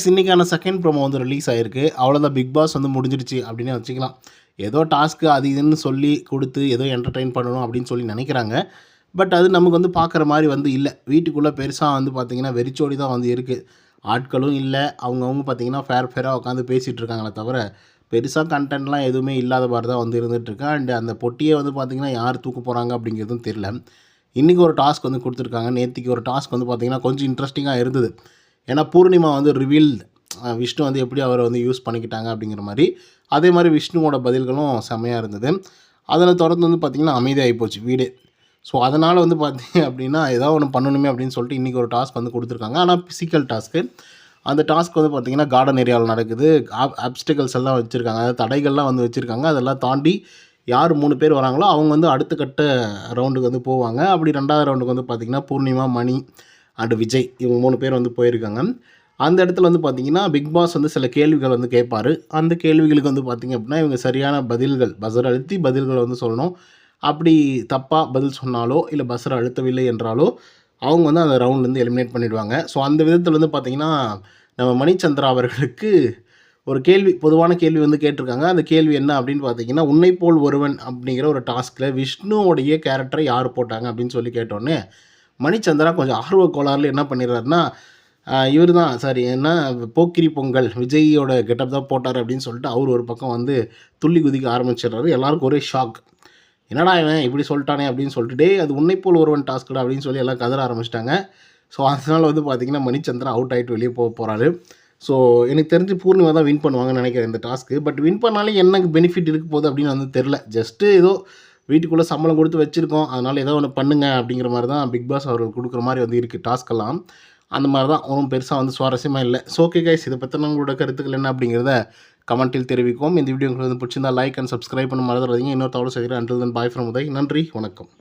இன்னைக்கான second promo வந்து release ஆயிருக்கு. அவ்வளோதான், பிக் பாஸ் வந்து முடிஞ்சிருச்சு அப்படின்னே வச்சுக்கலாம். ஏதோ டாஸ்க்கு அது இதுன்னு சொல்லி கொடுத்து ஏதோ என்டர்டெயின் பண்ணணும் அப்படின்னு சொல்லி நினைக்கிறாங்க. பட் அது நமக்கு வந்து பார்க்குற மாதிரி வந்து இல்லை. வீட்டுக்குள்ளே பெருசாக வந்து பார்த்திங்கன்னா வெறிச்சோடி தான் வந்து இருக்குது. ஆட்களும் இல்லை, அவங்கவுங்க பார்த்திங்கன்னா ஃபேராக உட்காந்து பேசிகிட்டு இருக்காங்களே தவிர பெருசாக கண்டென்ட்லாம் எதுவுமே இல்லாத மாதிரி தான் வந்து இருந்துகிட்ருக்கு. அண்ட் அந்த பொட்டியை வந்து பார்த்திங்கன்னா யார் தூக்க போகிறாங்க அப்படிங்கிறதும் தெரில. இன்றைக்கி ஒரு டாஸ்க் வந்து கொடுத்துருக்காங்க. நேற்றுக்கு ஒரு டாஸ்க் வந்து பார்த்திங்கன்னா கொஞ்சம் இன்ட்ரெஸ்டிங்காக இருந்தது. ஏன்னா பூர்ணிமா வந்து ரிவீல்டு விஷ்ணு வந்து எப்படி அவரை வந்து யூஸ் பண்ணிக்கிட்டாங்க அப்படிங்கிற மாதிரி. அதே மாதிரி விஷ்ணுவோட பதில்களும் செம்மையாக இருந்தது. அதில் தொடர்ந்து வந்து பார்த்திங்கன்னா அமைதியாகி போச்சு வீடே. ஸோ அதனால் வந்து பார்த்திங்க அப்படின்னா ஏதாவது ஒன்று பண்ணணுமே அப்படின்னு சொல்லிட்டு இன்றைக்கி ஒரு டாஸ்க் வந்து கொடுத்துருக்காங்க. ஆனால் ஃபிசிக்கல் டாஸ்க்கு. அந்த டாஸ்க் வந்து பார்த்திங்கன்னா கார்டன் ஏரியாவில் நடக்குது. ஆப்ஸ்டிகல்ஸ் எல்லாம் வச்சுருக்காங்க, அதாவது தடைகள்லாம் வந்து வச்சுருக்காங்க. அதெல்லாம் தாண்டி யார் 3 பேர் வராங்களோ அவங்க வந்து அடுத்த கட்ட ரவுண்டுக்கு வந்து போவாங்க. அப்படி 2வது ரவுண்டுக்கு வந்து பார்த்திங்கன்னா பூர்ணிமா, மணி அண்டு விஜய் இவங்க 3 பேர் வந்து போயிருக்காங்க. அந்த இடத்துல வந்து பார்த்திங்கன்னா பிக் பாஸ் வந்து சில கேள்விகள் வந்து கேட்பார். அந்த கேள்விகளுக்கு வந்து பார்த்திங்க அப்படின்னா இவங்க சரியான பதில்கள், பஸர் அழுத்தி பதில்களை வந்து சொல்லணும். அப்படி தப்பாக பதில் சொன்னாலோ இல்லை பஸர் அழுத்தவில்லை என்றாலோ அவங்க வந்து அந்த ரவுண்ட்லேருந்து எலிமினேட் பண்ணிவிடுவாங்க. ஸோ அந்த விதத்தில் வந்து பார்த்திங்கன்னா நம்ம மணிச்சந்திரா அவர்களுக்கு ஒரு கேள்வி, பொதுவான கேள்வி வந்து கேட்டிருக்காங்க. அந்த கேள்வி என்ன அப்படின்னு பார்த்தீங்கன்னா, உன்னை போல் ஒருவன் அப்படிங்கிற ஒரு டாஸ்கில் விஷ்ணுவோடைய கேரக்டரை யார் போட்டாங்க அப்படின்னு சொல்லி கேட்டோன்னே மணிச்சந்திரா கொஞ்சம் ஆர்வ கோளாறுல என்ன பண்ணிடுறாருன்னா, இவர் தான் சாரி என்ன போக்கிரி பொங்கல் விஜயோட கெட்டப் தான் போட்டார் அப்படின்னு சொல்லிட்டு அவர் ஒரு பக்கம் வந்து துள்ளி குதிக்க ஆரம்பிச்சிடுறாரு. எல்லாருக்கும் ஒரே ஷாக். என்னடா இவன் இப்படி சொல்லிட்டானே அப்படின்னு சொல்லிட்டு, டே அது உன்னை போல் ஒருவன் டாஸ்க்குடா அப்படின்னு சொல்லி எல்லாம் கதற ஆரம்பிச்சிட்டாங்க. ஸோ அதனால் வந்து பார்த்திங்கன்னா மணிச்சந்திரா அவுட் ஆகிட்டு வெளியே போகிறாரு. ஸோ எனக்கு தெரிஞ்சு பூர்ணிமா தான் வின் பண்ணுவாங்கன்னு நினைக்கிறேன் இந்த டாஸ்க்கு. பட் வின் பண்ணாலே எனக்கு பெனிஃபிட் இருக்க போகுது அப்படின்னு வந்து தெரில. ஜஸ்ட்டு ஏதோ வீட்டுக்குள்ளே சம்பளம் கொடுத்து வச்சுருக்கோம், அதனால் ஏதோ ஒன்று பண்ணுங்க அப்படிங்கிற மாதிரி தான் பிக் பாஸ் அவர்கள் கொடுக்குற மாதிரி வந்து இருக்குது டாஸ்க்கெல்லாம். அந்த மாதிரி தான், ஒன்றும் பெருசாக வந்து சுவாரஸ்யமாக இல்லை. ஸோ ஓகே கைஸ், இதை பற்றின உங்களோட கருத்துக்கள் என்ன அப்படிங்கிறத கமெண்ட்டில் தெரிவிக்கும். இந்த வீடியோ உங்களுக்கு வந்து பிடிச்சிருந்தா லைக் அண்ட் சப்ஸ்கிரைப் பண்ண மறந்துடாதீங்க. இன்னொரு தகவல் செய்கிறேன். Until then bye from Uday. நன்றி, வணக்கம்.